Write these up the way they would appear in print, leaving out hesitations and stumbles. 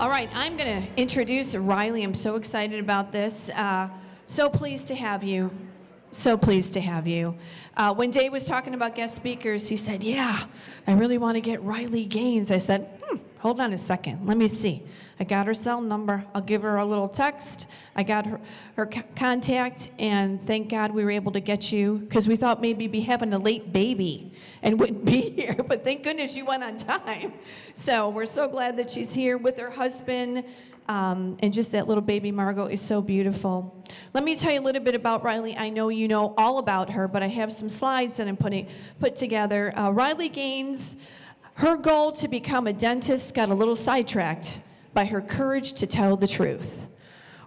All right, I'm going to introduce Riley. I'm so excited about this. So pleased to have you. So pleased to have you. When Dave was talking about guest speakers, he said, yeah, I really want to get Riley Gaines. I said, hold on a second. Let me see. I got her cell number. I'll give her a little text. I got her contact, and thank God we were able to get you, because we thought maybe you'd be having a late baby and wouldn't be here, but thank goodness you went on time. So we're so glad that she's here with her husband, and just that little baby Margot is so beautiful. Let me tell you a little bit about Riley. I know you know all about her, but I have some slides that I'm put together. Riley Gaines, her goal to become a dentist got a little sidetracked by her courage to tell the truth.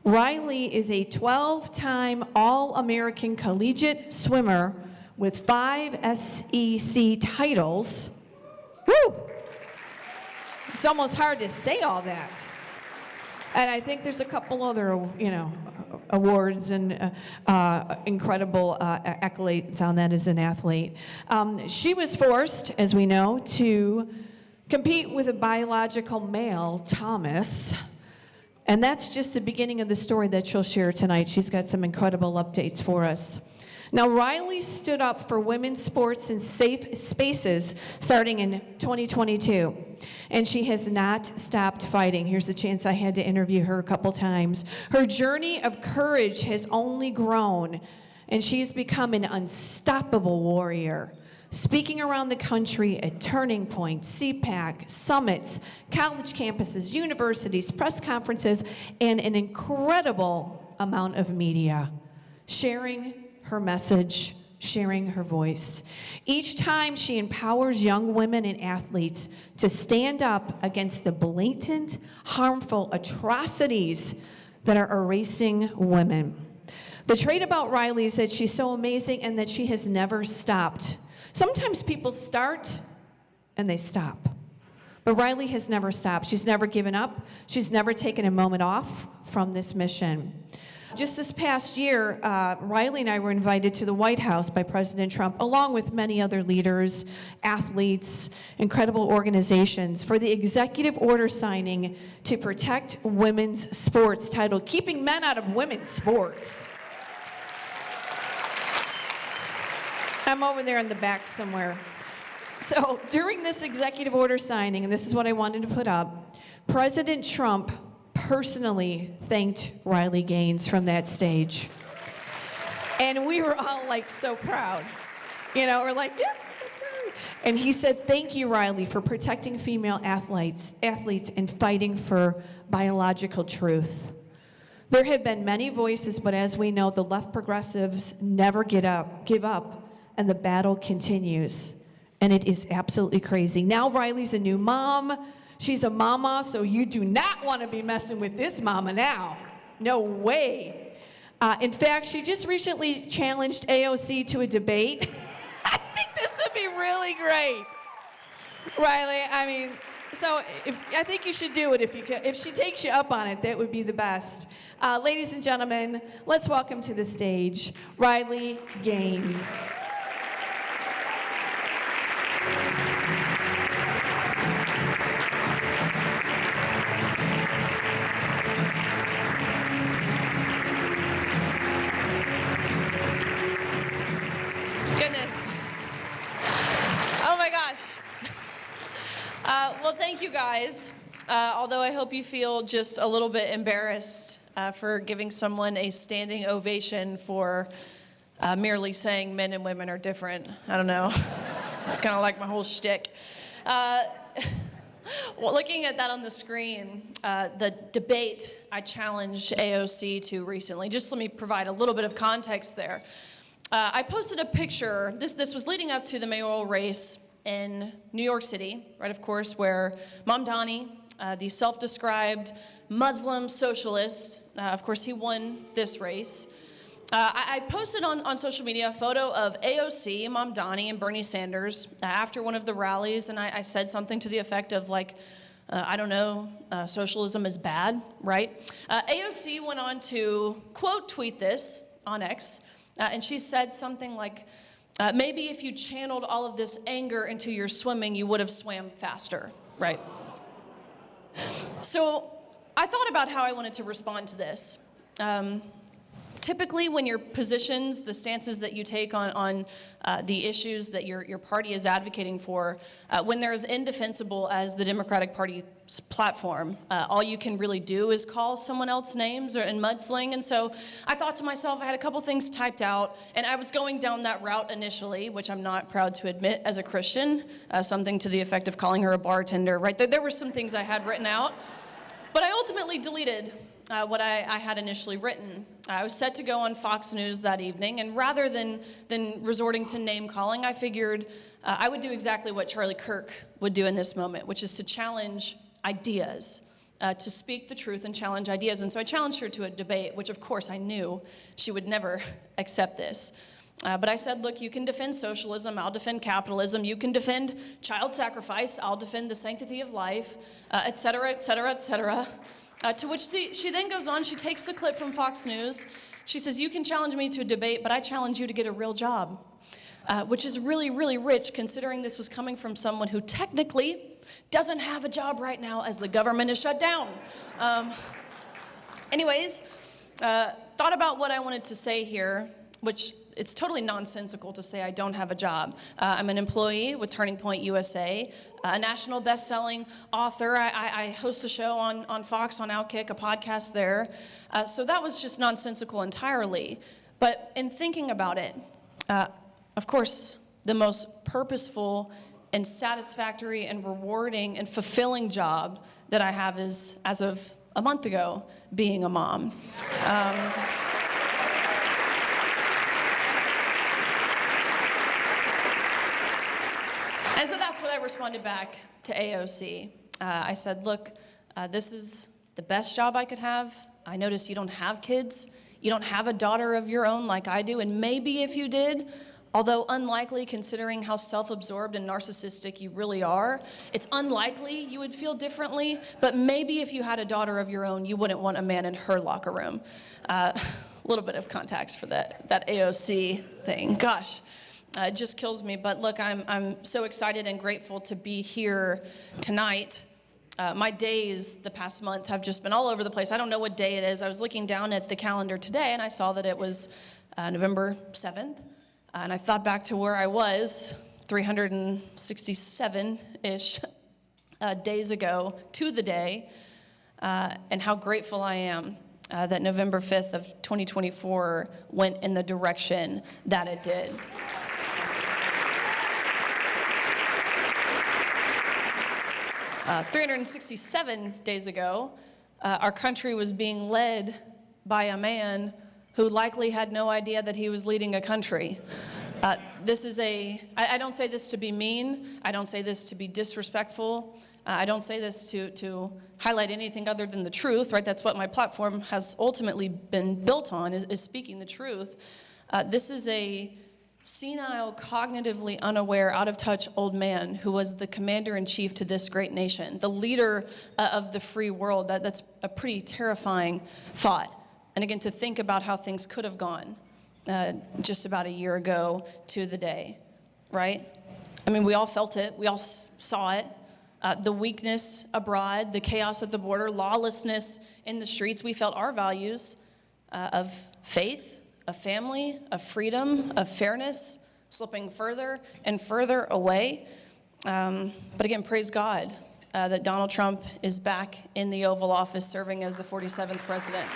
Riley is a 12-time All-American collegiate swimmer with 5 SEC titles. Woo! It's almost hard to say all that. And I think there's a couple other, awards and incredible accolades on that as an athlete. She was forced, as we know, to compete with a biological male, Thomas. And that's just the beginning of the story that she'll share tonight. She's got some incredible updates for us. Now, Riley stood up for women's sports in safe spaces starting in 2022, and she has not stopped fighting. Here's a chance I had to interview her a couple times. Her journey of courage has only grown, and she's become an unstoppable warrior, speaking around the country at turning points, CPAC, summits, college campuses, universities, press conferences, and an incredible amount of media, sharing her message, sharing her voice. Each time she empowers young women and athletes to stand up against the blatant, harmful atrocities that are erasing women. The trait about Riley is that she's so amazing and that she has never stopped. Sometimes people start and they stop. But Riley has never stopped. She's never given up. She's never taken a moment off from this mission. Just this past year, Riley and I were invited to the White House by President Trump, along with many other leaders, athletes, incredible organizations, for the executive order signing to protect women's sports, titled Keeping Men Out of Women's Sports. I'm over there in the back somewhere. So during this executive order signing, and this is what I wanted to put up, President Trump personally thanked Riley Gaines from that stage. And we were all like so proud. We're like, yes, that's right. And he said, thank you, Riley, for protecting female athletes and fighting for biological truth. There have been many voices, but as we know, the left progressives never give up, and the battle continues. And it is absolutely crazy. Now Riley's a new mom. She's a mama, so you do not want to be messing with this mama now. No way. In fact, she just recently challenged AOC to a debate. I think this would be really great. Riley, I think you should do it if you can. If she takes you up on it, that would be the best. Ladies and gentlemen, let's welcome to the stage Riley Gaines. Well, thank you guys. Although I hope you feel just a little bit embarrassed for giving someone a standing ovation for merely saying men and women are different. I don't know. It's kind of like my whole shtick. Well, looking at that on the screen, the debate I challenged AOC to recently, just let me provide a little bit of context there. I posted a picture. This was leading up to the mayoral race in New York City, right, of course, where Mamdani, the self-described Muslim socialist, of course, he won this race. I posted on social media a photo of AOC, Mamdani, and Bernie Sanders after one of the rallies, and I said something to the effect of, like, I don't know, socialism is bad, right? AOC went on to quote tweet this on X, and she said something like, maybe if you channeled all of this anger into your swimming, you would have swam faster, right? So I thought about how I wanted to respond to this. Typically, when your positions, the stances that you take on the issues that your party is advocating for, when they're as indefensible as the Democratic Party's platform, all you can really do is call someone else names and mudsling. And so I thought to myself, I had a couple things typed out, and I was going down that route initially, which I'm not proud to admit as a Christian, something to the effect of calling her a bartender, right? There were some things I had written out, but I ultimately deleted what I had initially written. I was set to go on Fox News that evening, and rather than resorting to name calling, I figured I would do exactly what Charlie Kirk would do in this moment, which is to challenge ideas, to speak the truth and challenge ideas. And so I challenged her to a debate, which of course I knew she would never accept this. But I said, look, you can defend socialism, I'll defend capitalism, you can defend child sacrifice, I'll defend the sanctity of life, et cetera, et cetera, et cetera. To which she then goes on, she takes the clip from Fox News. She says, you can challenge me to a debate, but I challenge you to get a real job, which is really, really rich considering this was coming from someone who technically doesn't have a job right now as the government is shut down. Anyways, thought about what I wanted to say here, which it's totally nonsensical to say I don't have a job. I'm an employee with Turning Point USA, a national best-selling author. I host a show on Fox, on Outkick, a podcast there. So that was just nonsensical entirely. But in thinking about it, of course, the most purposeful and satisfactory and rewarding and fulfilling job that I have is, as of a month ago, being a mom. And so that's what I responded back to AOC. I said, look, this is the best job I could have. I noticed you don't have kids. You don't have a daughter of your own like I do. And maybe if you did, although unlikely considering how self-absorbed and narcissistic you really are, it's unlikely you would feel differently. But maybe if you had a daughter of your own, you wouldn't want a man in her locker room. A little bit of context for that AOC thing. Gosh. It just kills me, but look, I'm so excited and grateful to be here tonight. My days the past month have just been all over the place. I don't know what day it is. I was looking down at the calendar today, and I saw that it was November 7th, and I thought back to where I was 367-ish days ago to the day, and how grateful I am that November 5th of 2024 went in the direction that it did. 367 days ago, our country was being led by a man who likely had no idea that he was leading a country. I don't say this to be mean. I don't say this to be disrespectful. I don't say this to highlight anything other than the truth, right? That's what my platform has ultimately been built on, is speaking the truth. This is a senile, cognitively unaware, out-of-touch old man who was the commander-in-chief to this great nation, the leader of the free world. That's a pretty terrifying thought. And again, to think about how things could have gone just about a year ago to the day, right? I mean, we all felt it. We all saw it. The weakness abroad, the chaos at the border, lawlessness in the streets. We felt our values of faith, of family, of freedom, of fairness, slipping further and further away. But again, praise God that Donald Trump is back in the Oval Office serving as the 47th president.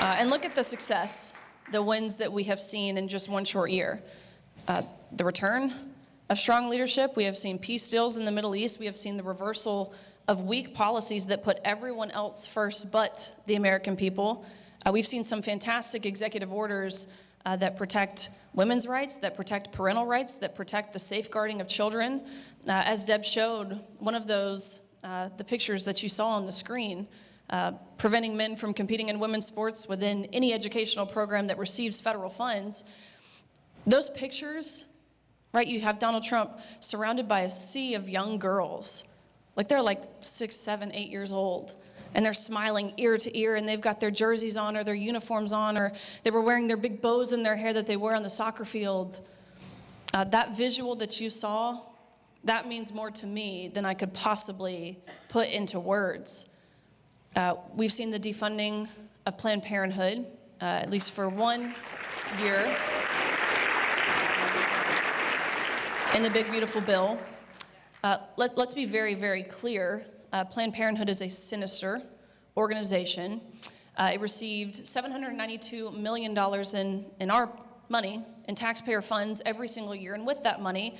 And look at the success, the wins that we have seen in just one short year. The return of strong leadership. We have seen peace deals in the Middle East. We have seen the reversal of weak policies that put everyone else first but the American people. We've seen some fantastic executive orders that protect women's rights, that protect parental rights, that protect the safeguarding of children. As Deb showed, one of those, the pictures that you saw on the screen, preventing men from competing in women's sports within any educational program that receives federal funds. Those pictures, right, you have Donald Trump surrounded by a sea of young girls. Like they're like 6, 7, 8 years old, and they're smiling ear to ear, and they've got their jerseys on or their uniforms on, or they were wearing their big bows in their hair that they wear on the soccer field. That visual that you saw, that means more to me than I could possibly put into words. We've seen the defunding of Planned Parenthood, at least for 1 year, in the big, beautiful bill. Let's be very, very clear. Planned Parenthood is a sinister organization. It received $792 million in our money, in taxpayer funds, every single year. And with that money,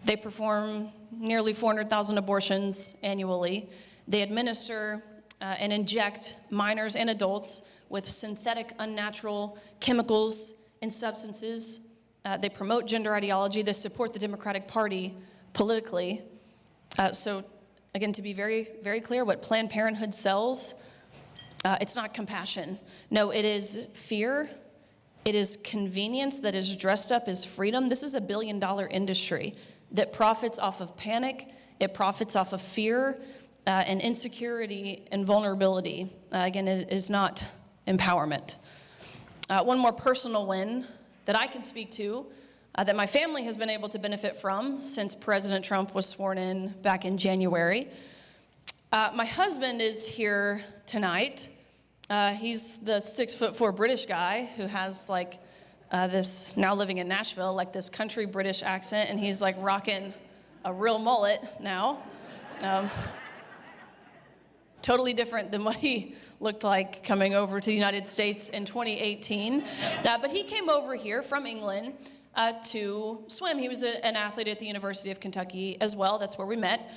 they perform nearly 400,000 abortions annually. They administer and inject minors and adults with synthetic, unnatural chemicals and substances. They promote gender ideology. They support the Democratic Party politically. So, again, to be very, very clear, what Planned Parenthood sells, it's not compassion. No, it is fear. It is convenience that is dressed up as freedom. This is a billion-dollar industry that profits off of panic. It profits off of fear and insecurity and vulnerability. Again, it is not empowerment. One more personal win that I can speak to, that my family has been able to benefit from since President Trump was sworn in back in January. My husband is here tonight. He's the 6'4" British guy who has like this, now living in Nashville, like this country British accent, and he's like rocking a real mullet now. Totally different than what he looked like coming over to the United States in 2018. But he came over here from England to swim. He was an athlete at the University of Kentucky as well. That's where we met.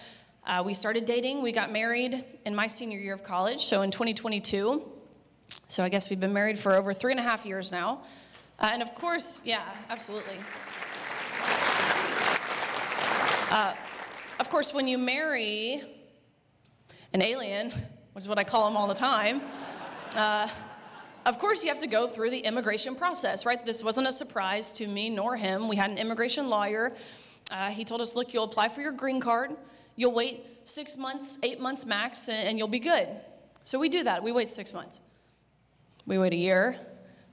We started dating. We got married in my senior year of college, so in 2022. So I guess we've been married for over 3.5 years now. And of course, yeah, absolutely. Of course, when you marry an alien, which is what I call them all the time, of course you have to go through the immigration process, right? This wasn't a surprise to me nor him. We had an immigration lawyer. He told us, look, you'll apply for your green card. You'll wait 6 months, 8 months max, and you'll be good. So we do that. We wait 6 months. We wait a year.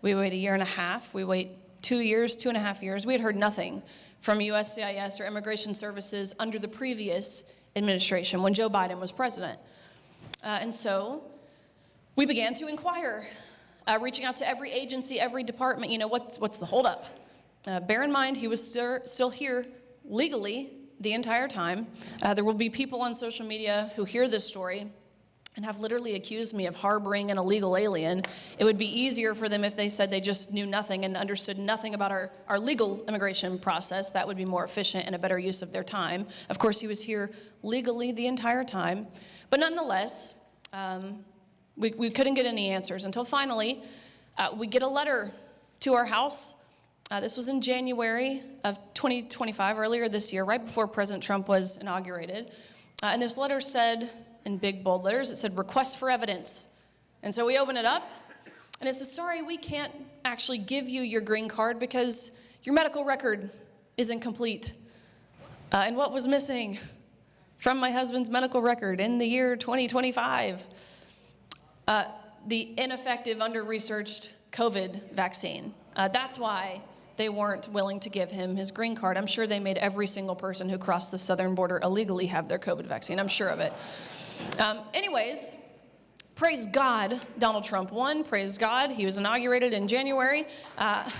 We wait 1.5 years. We wait 2 years, 2.5 years. We had heard nothing from USCIS or Immigration Services under the previous administration when Joe Biden was president. And so we began to inquire, reaching out to every agency, every department, what's the holdup? Bear in mind, he was still here legally the entire time. There will be people on social media who hear this story and have literally accused me of harboring an illegal alien. It would be easier for them if they said they just knew nothing and understood nothing about our legal immigration process. That would be more efficient and a better use of their time. Of course, he was here legally the entire time. But nonetheless, we couldn't get any answers until finally we get a letter to our house. This was in January of 2025, earlier this year, right before President Trump was inaugurated. And this letter said, in big bold letters, it said, request for evidence. And so we open it up, and it says, sorry, we can't actually give you your green card because your medical record isn't complete. And what was missing from my husband's medical record in the year 2025? The ineffective, under-researched COVID vaccine. That's why they weren't willing to give him his green card. I'm sure they made every single person who crossed the southern border illegally have their COVID vaccine. I'm sure of it. Anyways, praise God, Donald Trump won. Praise God, he was inaugurated in January. I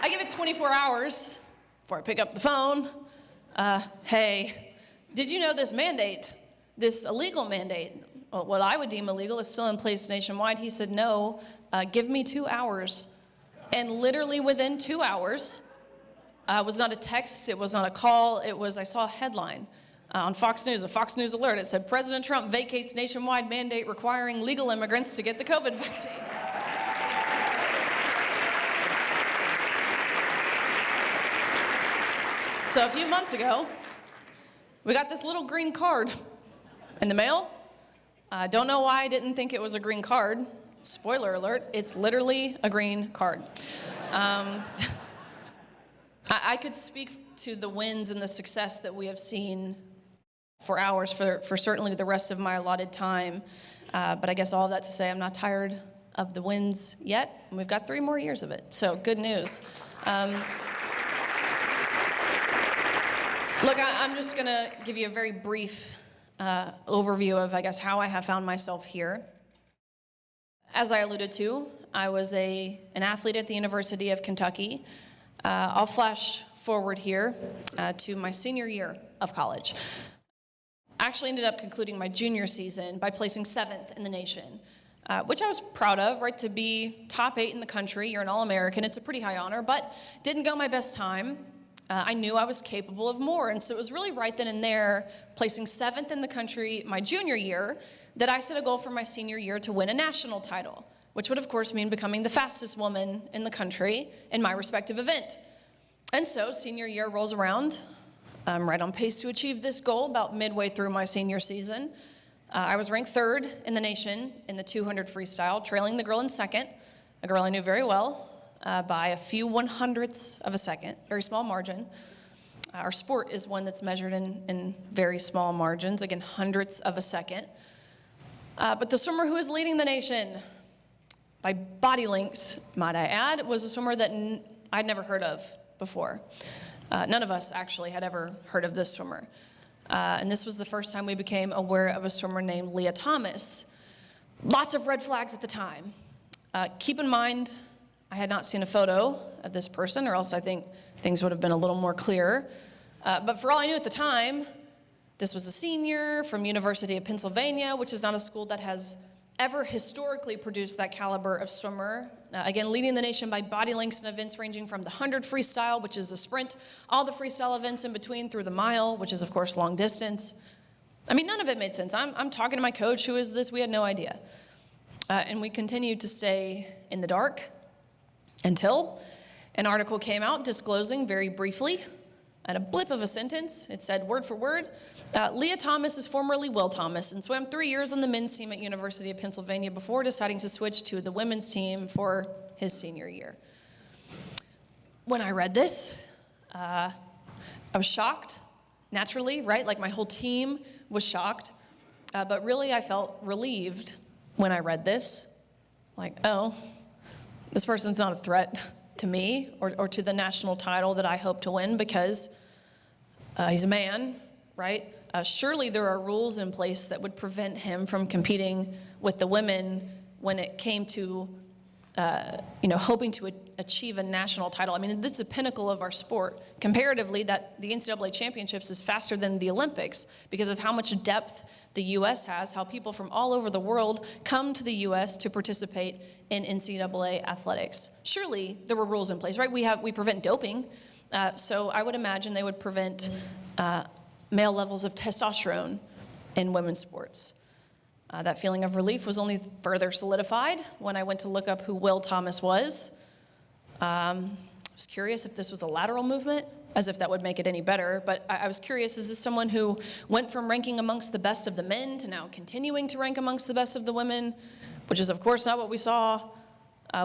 give it 24 hours before I pick up the phone. Hey, did you know this mandate, this illegal mandate, what I would deem illegal, is still in place nationwide? He said, no, give me 2 hours. And literally within 2 hours, it was not a text, it was not a call, I saw a headline on Fox News, a Fox News alert. It said, President Trump vacates nationwide mandate requiring legal immigrants to get the COVID vaccine. So a few months ago, we got this little green card in the mail. I don't know why I didn't think it was a green card. Spoiler alert, it's literally a green card. I could speak to the wins and the success that we have seen for hours, for certainly the rest of my allotted time. But I guess all of that to say I'm not tired of the wins yet, and we've got 3 more years of it. So good news. Look, I'm just going to give you a very brief overview of, I guess, how I have found myself here. As I alluded to, I was an athlete at the University of Kentucky. I'll flash forward here to my senior year of college. I actually ended up concluding my junior season by placing 7th in the nation, which I was proud of, right? To be top 8 in the country, you're an All-American, it's a pretty high honor, but didn't go my best time. I knew I was capable of more, and so it was really right then and there, placing 7th in the country my junior year, that I set a goal for my senior year to win a national title, which would of course mean becoming the fastest woman in the country in my respective event. And so senior year rolls around. I'm right on pace to achieve this goal about midway through my senior season. I was ranked 3rd in the nation in the 200 freestyle, trailing the girl in 2nd, a girl I knew very well, by a few 100ths of a second, very small margin. Our sport is one that's measured in very small margins, again, hundredths of a second. But the swimmer who is leading the nation, by body lengths, might I add, was a swimmer that I'd never heard of before. None of us actually had ever heard of this swimmer. And this was the first time we became aware of a swimmer named Lia Thomas. Lots of red flags at the time. Keep in mind, I had not seen a photo of this person, or else I think things would have been a little more clear. But for all I knew at the time, this was a senior from University of Pennsylvania, which is not a school that has ever historically produced that caliber of swimmer. Again, leading the nation by body lengths and events ranging from the 100 freestyle, which is a sprint, all the freestyle events in between through the mile, which is of course long distance. I mean, none of it made sense. I'm talking to my coach, who is this? We had no idea. And we continued to stay in the dark until an article came out disclosing very briefly, at a blip of a sentence, it said word for word, Lia Thomas is formerly Will Thomas and swam 3 years on the men's team at University of Pennsylvania before deciding to switch to the women's team for his senior year. When I read this, I was shocked, naturally, right? Like my whole team was shocked, but really I felt relieved when I read this. Like, oh, this person's not a threat to me or to the national title that I hope to win, because he's a man, right? Surely there are rules in place that would prevent him from competing with the women when it came to, hoping to achieve a national title. I mean, this is a pinnacle of our sport. Comparatively, that the NCAA championships is faster than the Olympics because of how much depth the U.S. has, how people from all over the world come to the U.S. to participate in NCAA athletics. Surely there were rules in place, right? We prevent doping, so I would imagine they would prevent male levels of testosterone in women's sports. That feeling of relief was only further solidified when I went to look up who Will Thomas was. I was curious if this was a lateral movement, as if that would make it any better, but I was curious, is this someone who went from ranking amongst the best of the men to now continuing to rank amongst the best of the women, which is of course not what we saw.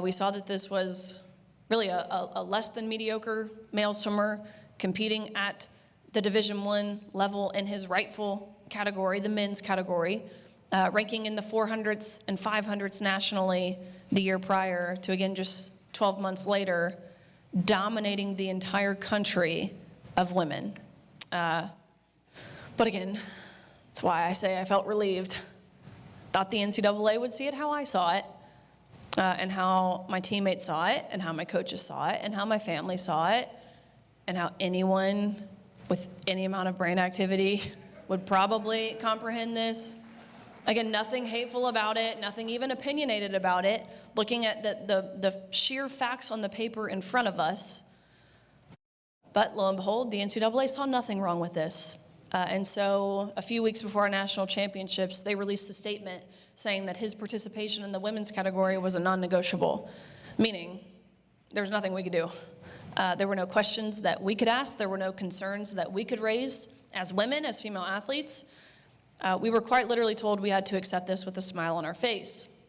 We saw that this was really a less than mediocre male swimmer competing at the Division I level in his rightful category, the men's category, ranking in the 400s and 500s nationally the year prior to, again, just 12 months later, dominating the entire country of women. But again, that's why I say I felt relieved. Thought the NCAA would see it how I saw it, and how my teammates saw it, and how my coaches saw it, and how my family saw it, and how anyone with any amount of brain activity would probably comprehend this. Again, nothing hateful about it, nothing even opinionated about it, looking at the sheer facts on the paper in front of us. But lo and behold, the NCAA saw nothing wrong with this. And so a few weeks before our national championships, they released a statement saying that his participation in the women's category was a non-negotiable, meaning there's nothing we could do. There were no questions that we could ask. There were no concerns that we could raise as women, as female athletes. We were quite literally told we had to accept this with a smile on our face.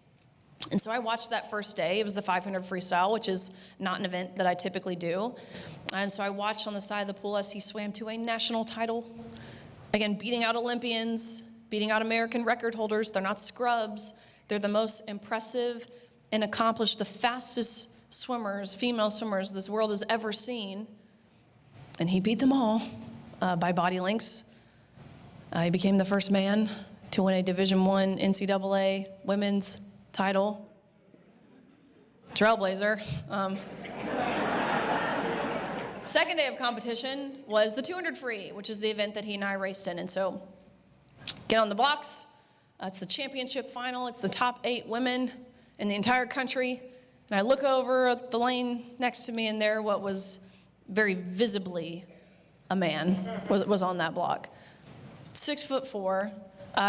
And so I watched that first day. It was the 500 freestyle, which is not an event that I typically do. And so I watched on the side of the pool as he swam to a national title. Again, beating out Olympians, beating out American record holders. They're not scrubs. They're the most impressive and accomplished, the fastest swimmers, female swimmers this world has ever seen. And he beat them all by body lengths. He became the first man to win a Division I NCAA women's title. Trailblazer. Second day of competition was the 200 free, which is the event that he and I raced in. And so get on the blocks. It's the championship final. It's the top 8 women in the entire country. And I look over at the lane next to me, and there what was very visibly a man was on that block. 6'4",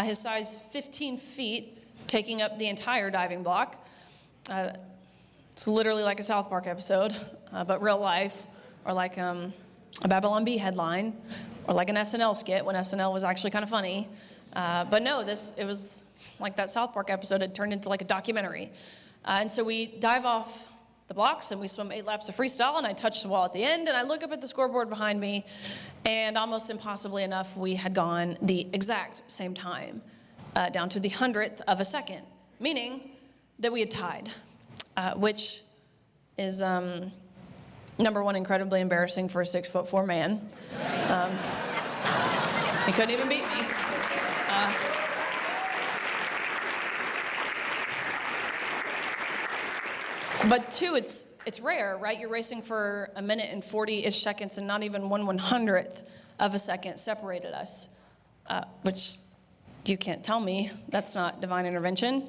his size 15 feet, taking up the entire diving block. It's literally like a South Park episode, but real life, or like a Babylon Bee headline, or like an SNL skit when SNL was actually kind of funny. But no, it was like that South Park episode. It turned into like a documentary. And so we dive off the blocks and we swim 8 laps of freestyle, and I touch the wall at the end, and I look up at the scoreboard behind me, and almost impossibly enough, we had gone the exact same time, down to the 100th of a second, meaning that we had tied, which is, number one, incredibly embarrassing for a 6'4" man. He couldn't even beat me. But two, it's rare, right? You're racing for a minute and 40-ish seconds, and not even 1/100th of a second separated us, which you can't tell me that's not divine intervention.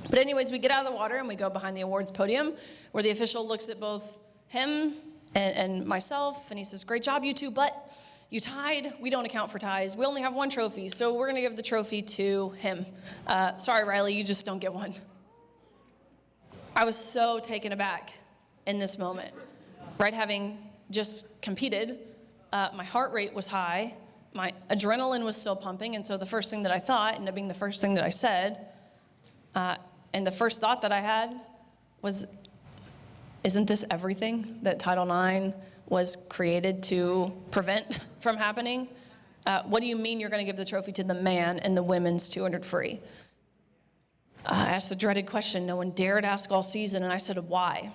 But anyways, we get out of the water and we go behind the awards podium, where the official looks at both him and myself, and he says, "Great job, you two, but you tied. We don't account for ties. We only have 1 trophy, so we're going to give the trophy to him. Sorry, Riley, you just don't get one." I was so taken aback in this moment, right? Having just competed, my heart rate was high, my adrenaline was still pumping, and so the first thing that I thought ended up being the first thing that I said, and the first thought that I had was, isn't this everything that Title IX was created to prevent from happening? What do you mean you're going to give the trophy to the man in the women's 200 free? I asked the dreaded question no one dared ask all season, and I said, why?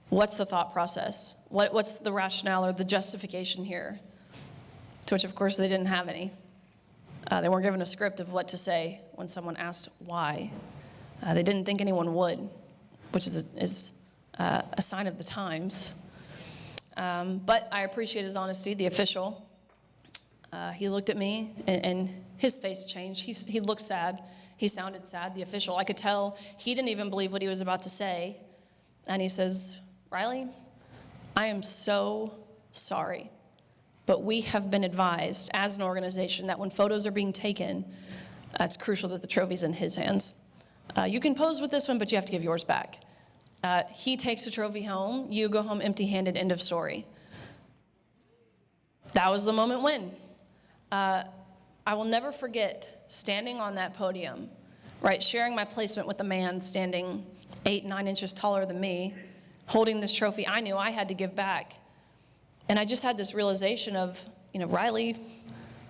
What's the thought process? What's the rationale or the justification here? To which, of course, they didn't have any. They weren't given a script of what to say when someone asked why. They didn't think anyone would, which is a sign of the times. But I appreciate his honesty. The official, he looked at me, and his face changed. He looked sad. He sounded sad, the official. I could tell he didn't even believe what he was about to say. And he says, "Riley, I am so sorry, but we have been advised as an organization that when photos are being taken, it's crucial that the trophy's in his hands. You can pose with this one, but you have to give yours back. He takes the trophy home. You go home empty-handed, end of story." That was the moment when. I will never forget standing on that podium, right, sharing my placement with a man standing 8, 9 inches taller than me, holding this trophy I knew I had to give back. And I just had this realization of, Riley,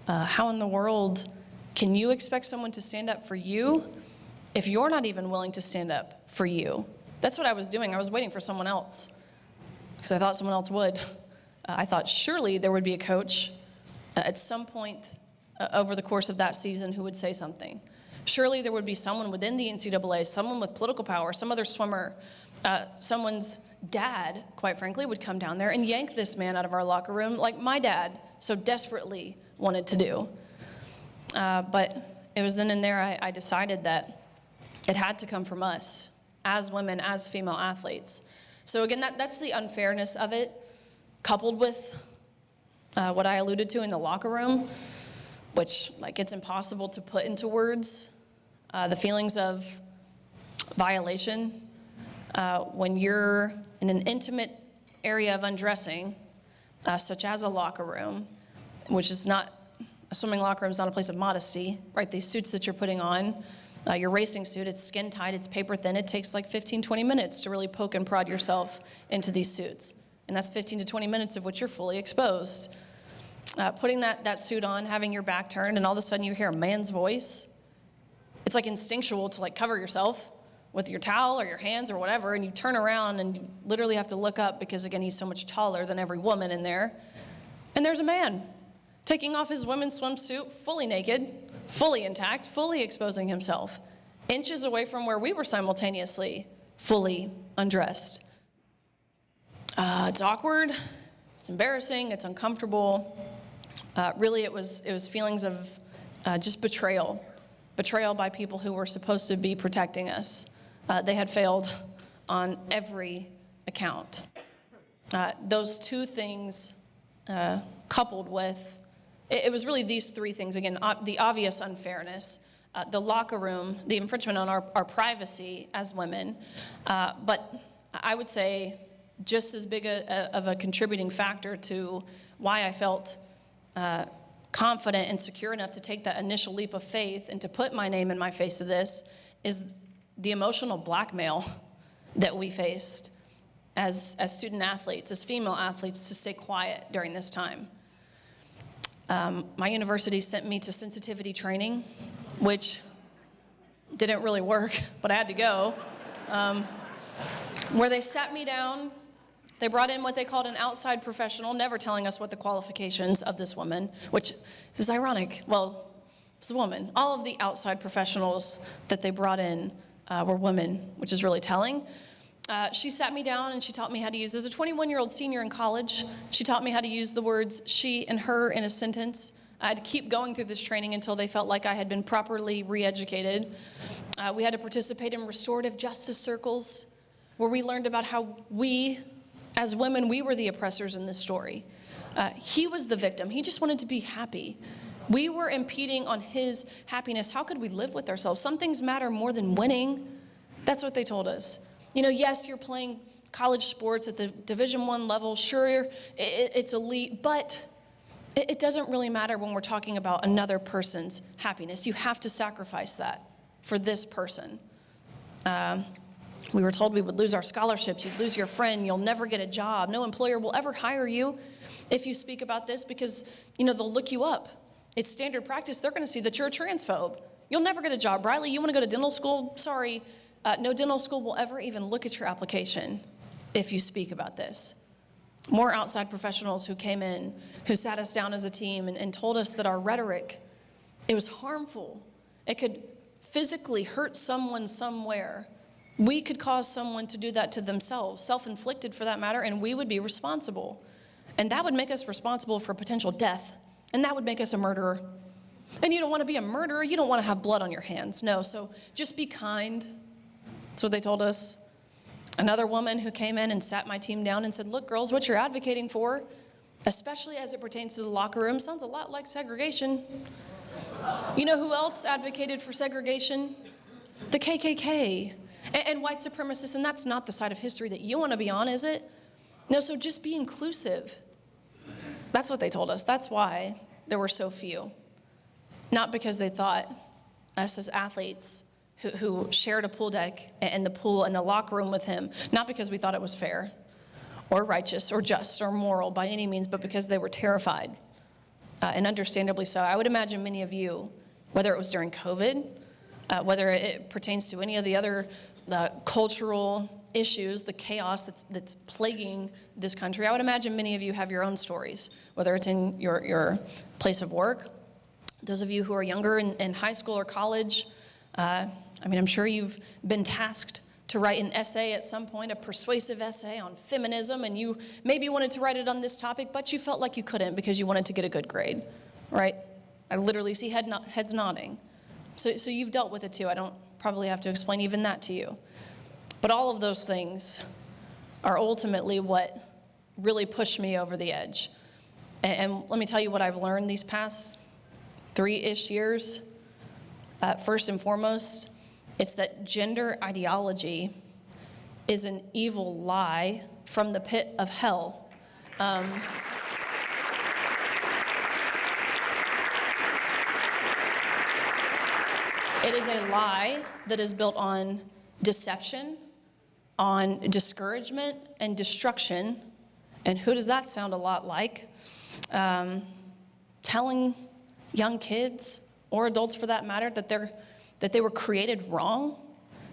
how in the world can you expect someone to stand up for you if you're not even willing to stand up for you? That's what I was doing. I was waiting for someone else because I thought someone else would. I thought surely there would be a coach at some point over the course of that season who would say something. Surely there would be someone within the NCAA, someone with political power, some other swimmer, someone's dad, quite frankly, would come down there and yank this man out of our locker room like my dad so desperately wanted to do. But it was then and there I decided that it had to come from us as women, as female athletes. So again, that's the unfairness of it, coupled with what I alluded to in the locker room, which it's impossible to put into words, the feelings of violation when you're in an intimate area of undressing, such as a locker room, which is not, a swimming locker room is not a place of modesty, right? These suits that you're putting on, your racing suit, it's skin tight, it's paper thin, it takes 15, 20 minutes to really poke and prod yourself into these suits. And that's 15 to 20 minutes of which you're fully exposed. Putting that suit on, having your back turned, and all of a sudden you hear a man's voice. It's instinctual to cover yourself with your towel or your hands or whatever, and you turn around and you literally have to look up because, again, he's so much taller than every woman in there. And there's a man taking off his women's swimsuit, fully naked, fully intact, fully exposing himself, inches away from where we were simultaneously fully undressed. It's awkward, it's embarrassing, it's uncomfortable. Really, it was feelings of just betrayal by people who were supposed to be protecting us. They had failed on every account. Those two things coupled with, it was really these three things. Again, the obvious unfairness, the locker room, the infringement on our privacy as women, but I would say just as big of a contributing factor to why I felt confident and secure enough to take that initial leap of faith and to put my name and my face to this is the emotional blackmail that we faced as student athletes, as female athletes, to stay quiet during this time. My university sent me to sensitivity training, which didn't really work, but I had to go, where they sat me down. They brought in what they called an outside professional, never telling us what the qualifications of this woman, which was ironic. Well, it's a woman. All of the outside professionals that they brought in were women, which is really telling. She sat me down and she taught me how to use, as a 21-year-old senior in college, she taught me how to use the words she and her in a sentence. I had to keep going through this training until they felt like I had been properly re-educated. We had to participate in restorative justice circles where we learned about how we, as women, we were the oppressors in this story. He was the victim. He just wanted to be happy. We were impeding on his happiness. How could we live with ourselves? Some things matter more than winning. That's what they told us. You know, yes, you're playing college sports at the Division I level. Sure, it's elite, but it doesn't really matter when we're talking about another person's happiness. You have to sacrifice that for this person. We were told we would lose our scholarships, you'd lose your friend, you'll never get a job. No employer will ever hire you if you speak about this because, you know, they'll look you up. It's standard practice. They're going to see that you're a transphobe. You'll never get a job. Riley, you want to go to dental school? Sorry, no dental school will ever even look at your application if you speak about this. More outside professionals who came in, who sat us down as a team and told us that our rhetoric, it was harmful. It could physically hurt someone somewhere. We could cause someone to do that to themselves, self-inflicted for that matter, and we would be responsible. And that would make us responsible for potential death, and that would make us a murderer. And you don't want to be a murderer, you don't want to have blood on your hands. No, so just be kind. That's what they told us. Another woman who came in and sat my team down and said, look, girls, what you're advocating for, especially as it pertains to the locker room, sounds a lot like segregation. You know who else advocated for segregation? The KKK. And white supremacists, and that's not the side of history that you want to be on, is it? No, so just be inclusive. That's what they told us. That's why there were so few. Not because they thought us as athletes who shared a pool deck and the pool and the locker room with him, not because we thought it was fair or righteous or just or moral by any means, but because they were terrified, and understandably so. I would imagine many of you, whether it was during COVID, whether it pertains to any of the other cultural issues, the chaos that's plaguing this country, I would imagine many of you have your own stories, whether it's in your place of work. Those of you who are younger in high school or college, I'm sure you've been tasked to write an essay at some point, a persuasive essay on feminism, and you maybe wanted to write it on this topic, but you felt like you couldn't because you wanted to get a good grade, right? I literally see heads nodding. So you've dealt with it too. I don't probably have to explain even that to you. But all of those things are ultimately what really pushed me over the edge. And let me tell you what I've learned these past 3-ish years. First and foremost, it's that gender ideology is an evil lie from the pit of hell. It is a lie that is built on deception, on discouragement and destruction. And who does that sound a lot like? Telling young kids, or adults for that matter, that they were created wrong,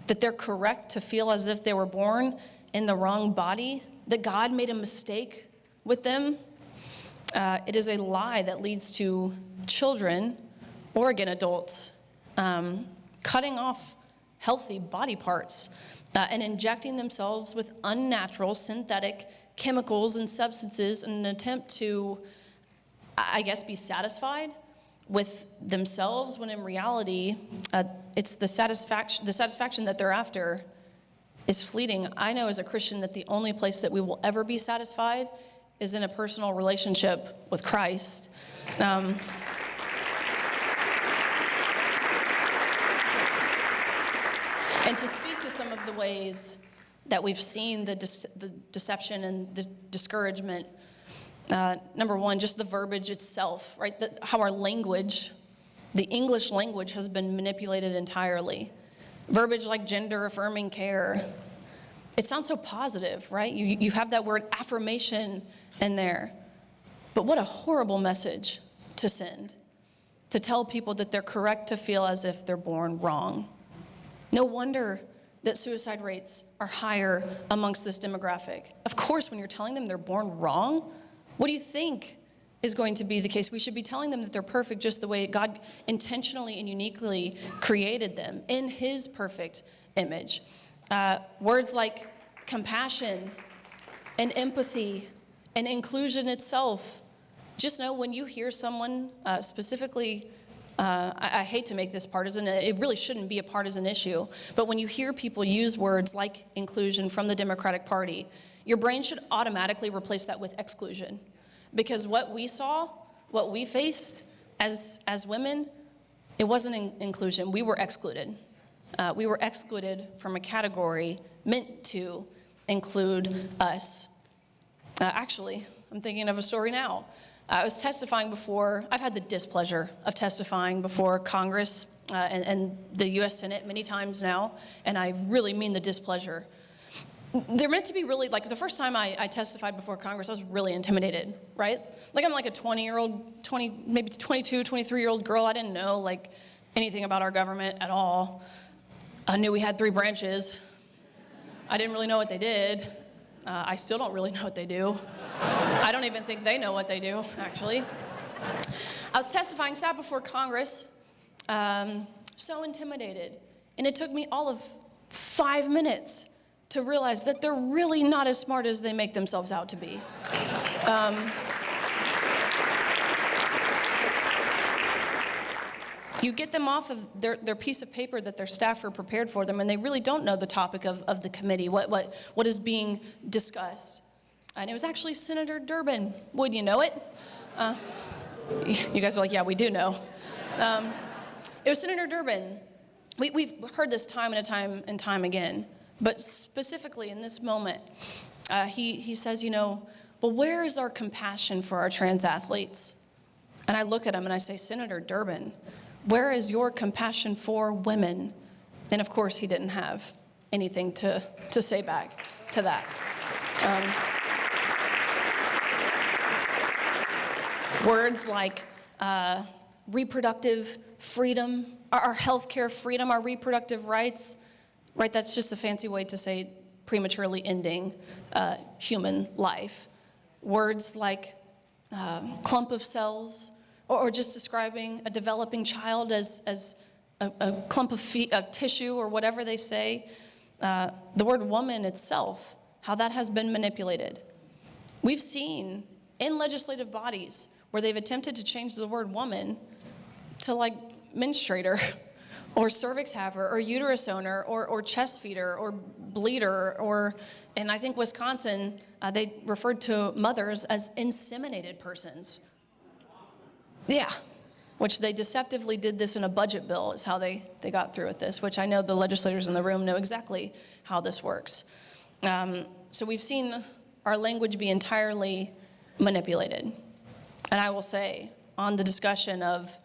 that they're correct to feel as if they were born in the wrong body, that God made a mistake with them. It is a lie that leads to children, or again adults, cutting off healthy body parts and injecting themselves with unnatural synthetic chemicals and substances in an attempt to, I guess, be satisfied with themselves, when in reality, it's the satisfaction that they're after is fleeting. I know as a Christian that the only place that we will ever be satisfied is in a personal relationship with Christ. And to speak to some of the ways that we've seen the deception and the discouragement, number one, just the verbiage itself, right? How our language, the English language, has been manipulated entirely. Verbiage like gender-affirming care. It sounds so positive, right? You have that word affirmation in there. But what a horrible message to send, to tell people that they're correct to feel as if they're born wrong. No wonder that suicide rates are higher amongst this demographic. Of course, when you're telling them they're born wrong, what do you think is going to be the case? We should be telling them that they're perfect just the way God intentionally and uniquely created them in His perfect image. Words like compassion and empathy and inclusion itself. Just know when you hear someone specifically, I hate to make this partisan, it really shouldn't be a partisan issue, but when you hear people use words like inclusion from the Democratic Party, your brain should automatically replace that with exclusion. Because what we saw, what we faced as women, it wasn't inclusion. We were excluded. We were excluded from a category meant to include us. Actually, I'm thinking of a story now. I was testifying before, I've had the displeasure of testifying before Congress and the U.S. Senate many times now, and I really mean the displeasure. They're meant to be really, like the first time I testified before Congress, I was really intimidated, right? Like I'm like a 20-year-old, maybe 22, 23-year-old girl. I didn't know like anything about our government at all. I knew we had 3 branches. I didn't really know what they did. I still don't really know what they do. I don't even think they know what they do, actually. I was testifying, sat before Congress, so intimidated. And it took me all of 5 minutes to realize that they're really not as smart as they make themselves out to be. You get them off of their piece of paper that their staff are prepared for them, and they really don't know the topic of the committee, what is being discussed. And it was actually Senator Durbin. Would you know it? You guys are like, yeah, we do know. It was Senator Durbin. We've heard this time and time again, but specifically in this moment, he says, well, where is our compassion for our trans athletes? And I look at him and I say, Senator Durbin, where is your compassion for women? And of course, he didn't have anything to say back to that. Words like reproductive freedom, our healthcare freedom, our reproductive rights, right? That's just a fancy way to say prematurely ending human life. Words like clump of cells, or just describing a developing child as a clump of tissue or whatever they say. The word woman itself, how that has been manipulated. We've seen in legislative bodies where they've attempted to change the word woman to like menstruator or cervix haver or uterus owner or chest feeder or bleeder, or, and I think Wisconsin, they referred to mothers as inseminated persons. Yeah, which they deceptively did this in a budget bill is how they got through with this, which I know the legislators in the room know exactly how this works. So we've seen our language be entirely manipulated. And I will say, on the discussion of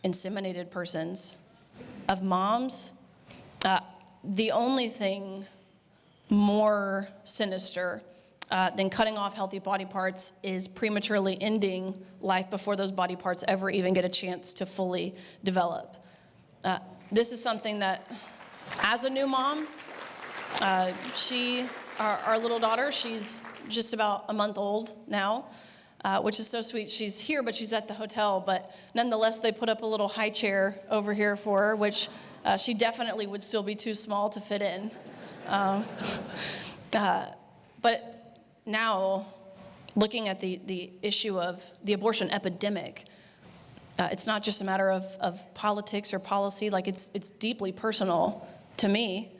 inseminated persons, of moms, the only thing more sinister than cutting off healthy body parts is prematurely ending life before those body parts ever even get a chance to fully develop. This is something that, as a new mom, our little daughter, she's just about a month old now. which is so sweet. She's here, but she's at the hotel. But nonetheless, they put up a little high chair over here for her, which she definitely would still be too small to fit in. But now, looking at the issue of the abortion epidemic, it's not just a matter of politics or policy. Like, it's deeply personal to me.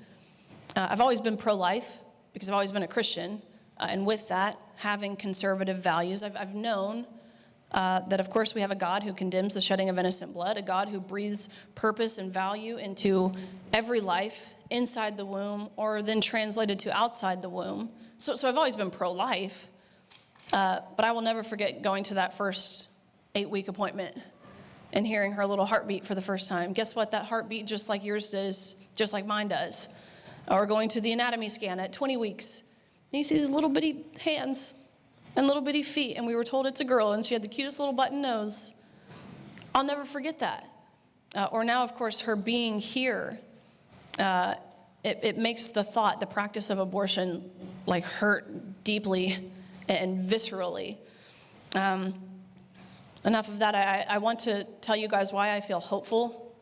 I've always been pro-life because I've always been a Christian. And with that, having conservative values, I've known that, of course, we have a God who condemns the shedding of innocent blood, a God who breathes purpose and value into every life inside the womb or then translated to outside the womb. So I've always been pro-life, but I will never forget going to that first 8-week appointment and hearing her little heartbeat for the first time. Guess what? That heartbeat, just like yours does, just like mine does. Or going to the anatomy scan at 20 weeks. And you see these little bitty hands and little bitty feet, and we were told it's a girl, and she had the cutest little button nose. I'll never forget that. Or now, of course, her being here, it makes the thought, the practice of abortion, like hurt deeply and viscerally. Enough of that. I want to tell you guys why I feel hopeful,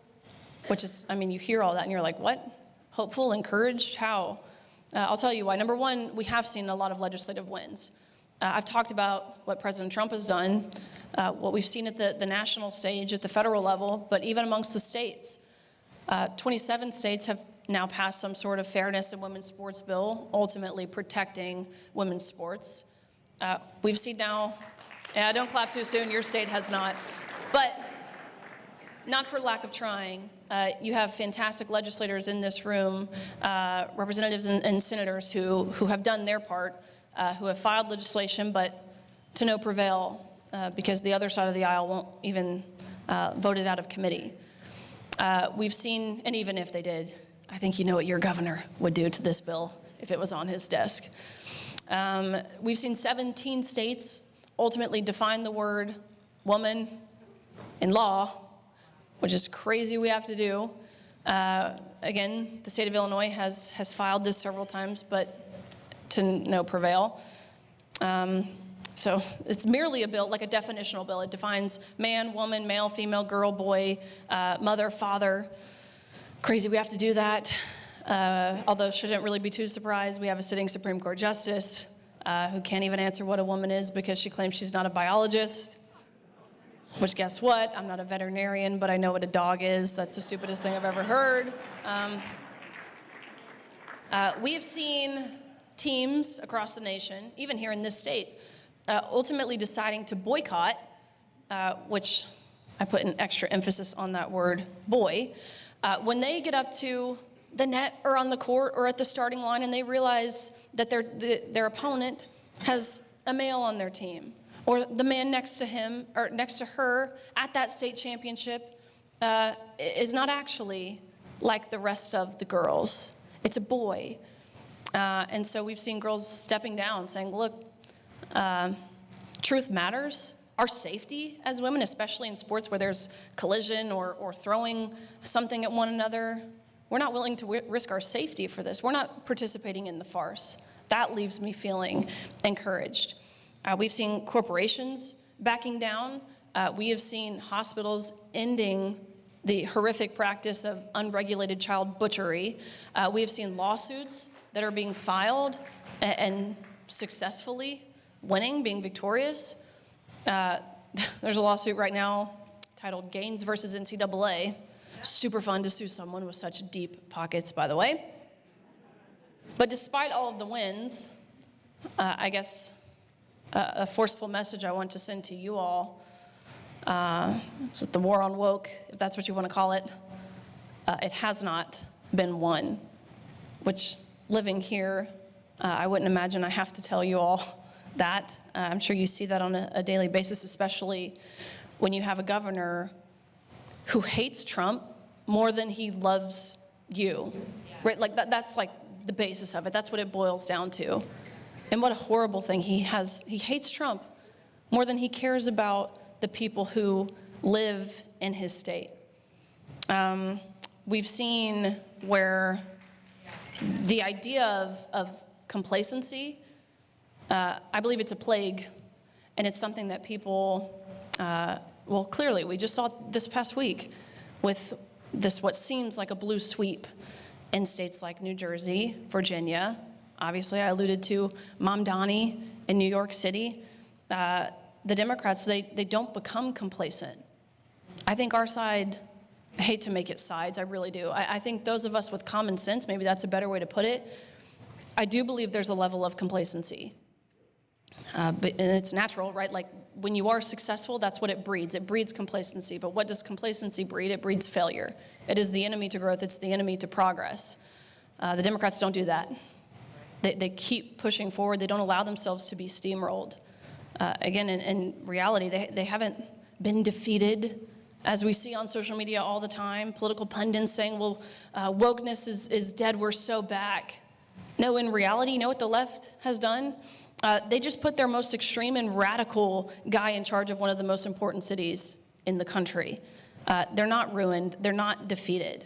which is, I mean, you hear all that and you're like, what? Hopeful, encouraged, how? I'll tell you why. Number one, we have seen a lot of legislative wins. I've talked about what President Trump has done, what we've seen at the national stage, at the federal level, but even amongst the states. 27 states have now passed some sort of fairness in women's sports bill, ultimately protecting women's sports. We've seen now, yeah, don't clap too soon, your state has not, but not for lack of trying. You have fantastic legislators in this room, representatives and senators who have done their part, who have filed legislation, but to no prevail because the other side of the aisle won't even vote it out of committee. We've seen, and even if they did, I think you know what your governor would do to this bill if it was on his desk. We've seen 17 states ultimately define the word woman in law, which is crazy we have to do. Again, the state of Illinois has filed this several times, but to no prevail. So it's merely a bill, like a definitional bill. It defines man, woman, male, female, girl, boy, mother, father. Crazy we have to do that. Although shouldn't really be too surprised. We have a sitting Supreme Court justice who can't even answer what a woman is because she claims she's not a biologist. Which, guess what? I'm not a veterinarian, but I know what a dog is. That's the stupidest thing I've ever heard. We have seen teams across the nation, even here in this state, ultimately deciding to boycott, which I put an extra emphasis on that word, boy, when they get up to the net or on the court or at the starting line and they realize that their opponent has a male on their team, or the man next to him or next to her at that state championship is not actually like the rest of the girls. It's a boy. And so we've seen girls stepping down, saying, look, truth matters. Our safety as women, especially in sports where there's collision or throwing something at one another, we're not willing to risk our safety for this. We're not participating in the farce. That leaves me feeling encouraged. We've seen corporations backing down. We have seen hospitals ending the horrific practice of unregulated child butchery. We have seen lawsuits that are being filed and successfully winning, being victorious. There's a lawsuit right now titled Gaines versus NCAA. Super fun to sue someone with such deep pockets, by the way. But despite all of the wins, I guess a forceful message I want to send to you all is that the war on woke, if that's what you want to call it, it has not been won, which living here, I wouldn't imagine I have to tell you all that. I'm sure you see that on a daily basis, especially when you have a governor who hates Trump more than he loves you, right? Like that's like the basis of it. That's what it boils down to. And what a horrible thing. He hates Trump more than he cares about the people who live in his state. We've seen where the idea of complacency, I believe it's a plague And it's something that people, well, clearly, we just saw this past week with this, what seems like a blue sweep in states like New Jersey, Virginia. Obviously, I alluded to Mamdani in New York City. The Democrats, they don't become complacent. I think our side, I hate to make it sides, I really do. I think those of us with common sense, maybe that's a better way to put it, I do believe there's a level of complacency. And it's natural, right? Like when you are successful, that's what it breeds. It breeds complacency. But what does complacency breed? It breeds failure. It is the enemy to growth. It's the enemy to progress. The Democrats don't do that. They keep pushing forward. They don't allow themselves to be steamrolled. Again, in reality, they haven't been defeated, as we see on social media all the time. Political pundits saying, well, wokeness is dead. We're so back. No, in reality, you know what the left has done? They just put their most extreme and radical guy in charge of one of the most important cities in the country. They're not ruined. They're not defeated.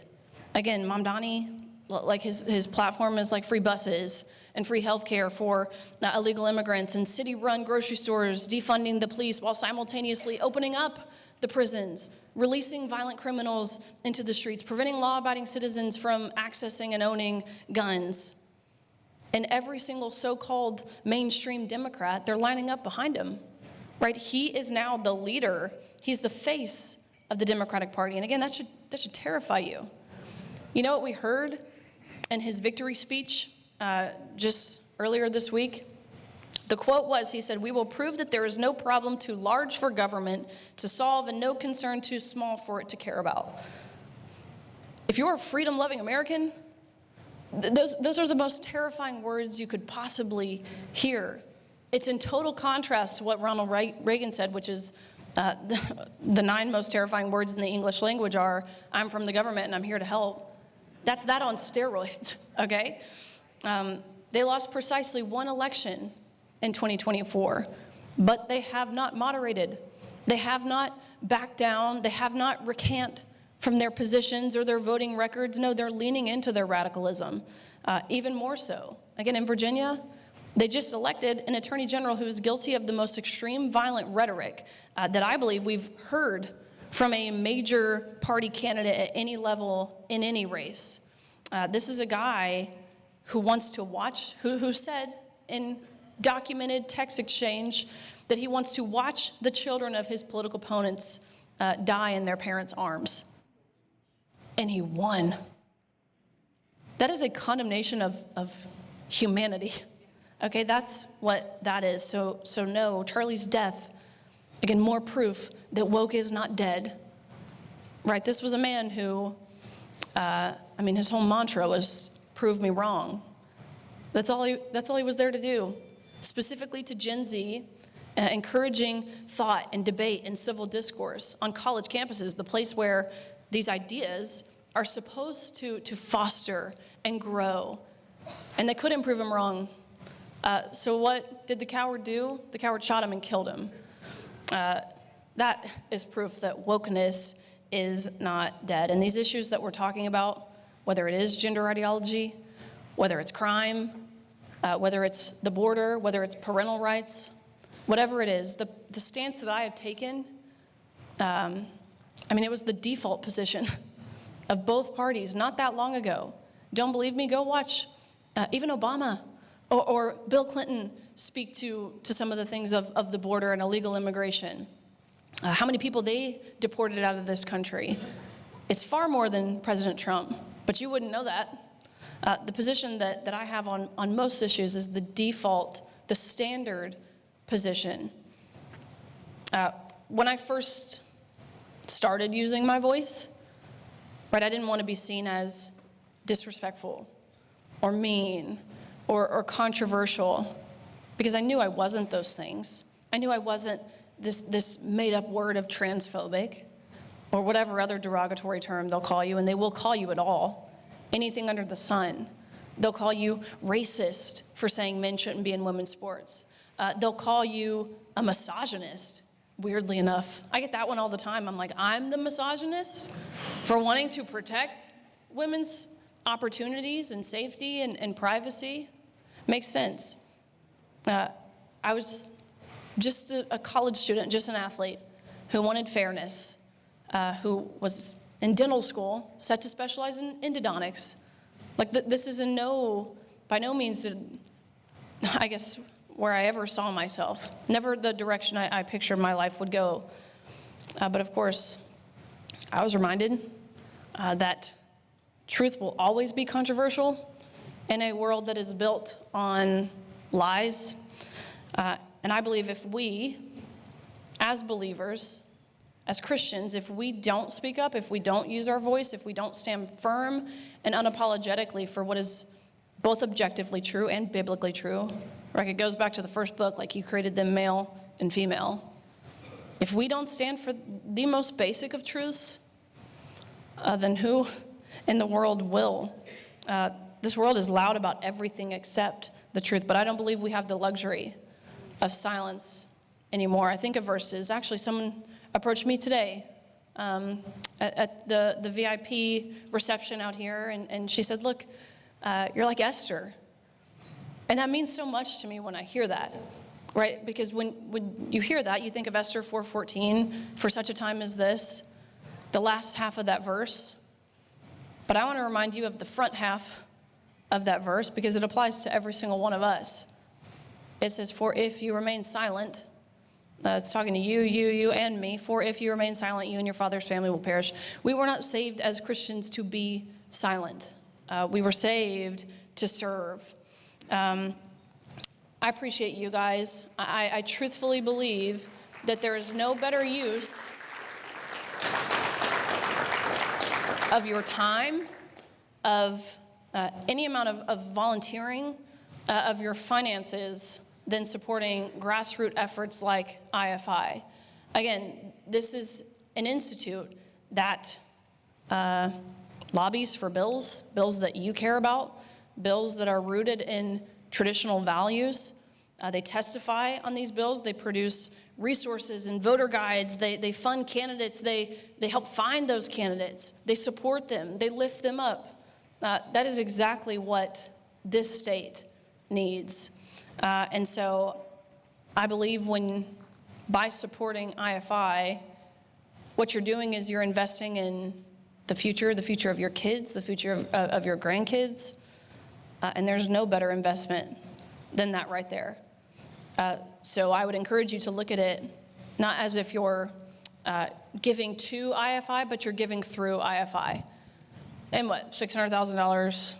Again, Mamdani, like his platform is like free buses and free health care for illegal immigrants and city-run grocery stores, defunding the police while simultaneously opening up the prisons, releasing violent criminals into the streets, preventing law-abiding citizens from accessing and owning guns. And every single so-called mainstream Democrat, they're lining up behind him, right? He is now the leader. He's the face of the Democratic Party. And again, that should terrify you. You know what we heard in his victory speech just earlier this week? The quote was, he said, "We will prove that there is no problem too large for government to solve and no concern too small for it to care about." If you're a freedom-loving American, those are the most terrifying words you could possibly hear. It's in total contrast to what Ronald Reagan said, which is the 9 most terrifying words in the English language are, "I'm from the government and I'm here to help." That's that on steroids, okay? They lost precisely 1 election in 2024, but they have not moderated. They have not backed down. They have not recanted from their positions or their voting records. No, they're leaning into their radicalism, even more so. Again, in Virginia, they just elected an attorney general who is guilty of the most extreme violent rhetoric that I believe we've heard from a major party candidate at any level in any race. This is a guy who wants to watch, who said in documented text exchange that he wants to watch the children of his political opponents die in their parents' arms. And he won. That is a condemnation of humanity. Okay, that's what that is. So no, Charlie's death, again, more proof that woke is not dead. Right, this was a man who, his whole mantra was, prove me wrong. That's all he was there to do. Specifically to Gen Z, encouraging thought and debate and civil discourse on college campuses, the place where these ideas are supposed to foster and grow. And they couldn't prove him wrong. So what did the coward do? The coward shot him and killed him. That is proof that wokeness is not dead. And these issues that we're talking about, whether it is gender ideology, whether it's crime, whether it's the border, whether it's parental rights, whatever it is, the stance that I have taken, it was the default position of both parties not that long ago. Don't believe me? Go watch even Obama or Bill Clinton speak to some of the things of the border and illegal immigration. How many people they deported out of this country. It's far more than President Trump, but you wouldn't know that. The position that I have on most issues is the default, the standard position. When I first started using my voice, right, I didn't want to be seen as disrespectful or mean or controversial because I knew I wasn't those things. I knew I wasn't this made-up word of transphobic or whatever other derogatory term they'll call you, and they will call you at all. Anything under the sun. They'll call you racist for saying men shouldn't be in women's sports. They'll call you a misogynist, weirdly enough. I get that one all the time. I'm like, I'm the misogynist for wanting to protect women's opportunities and safety and privacy. Makes sense. I was just a college student, just an athlete who wanted fairness, who was in dental school, set to specialize in endodontics. Like this is by no means I guess, where I ever saw myself. Never the direction I pictured my life would go. But of course, I was reminded that truth will always be controversial in a world that is built on lies. And I believe if we, as believers, as Christians, if we don't speak up, if we don't use our voice, if we don't stand firm and unapologetically for what is both objectively true and biblically true, right? It goes back to the first book, like He created them male and female. If we don't stand for the most basic of truths, then who in the world will? This world is loud about everything except the truth, but I don't believe we have the luxury of silence anymore. I think of verses. Actually, someone approached me today at the VIP reception out here, and she said, look, you're like Esther. And that means so much to me when I hear that, right? Because when you hear that, you think of Esther 4:14, for such a time as this, the last half of that verse. But I want to remind you of the front half of that verse because it applies to every single one of us. It says, for if you remain silent, it's talking to you, and me, for if you remain silent, you and your father's family will perish. We were not saved as Christians to be silent. We were saved to serve. I appreciate you guys. I truthfully believe that there is no better use of your time, of any amount of volunteering, of your finances than supporting grassroots efforts like IFI. Again, this is an institute that lobbies for bills that you care about, bills that are rooted in traditional values. They testify on these bills. They produce resources and voter guides. They fund candidates. They help find those candidates. They support them. They lift them up. That is exactly what this state needs. And so I believe by supporting IFI, what you're doing is you're investing in the future of your kids, the future of your grandkids. And there's no better investment than that right there. So I would encourage you to look at it not as if you're giving to IFI, but you're giving through IFI. And what, $600,000?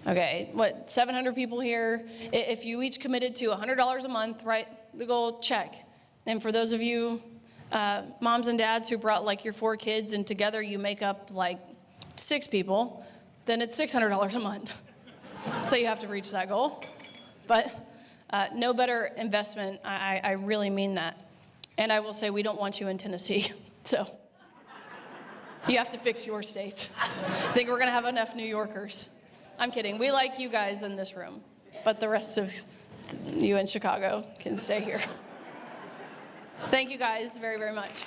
Okay, 700 people here. If you each committed to $100 a month, right, the goal, check. And for those of you moms and dads who brought like your 4 kids and together you make up like 6 people, then it's $600 a month. So you have to reach that goal. But no better investment, I really mean that. And I will say we don't want you in Tennessee, so you have to fix your state. I think we're gonna have enough New Yorkers. I'm kidding, we like you guys in this room, but the rest of you in Chicago can stay here. Thank you guys very, very much.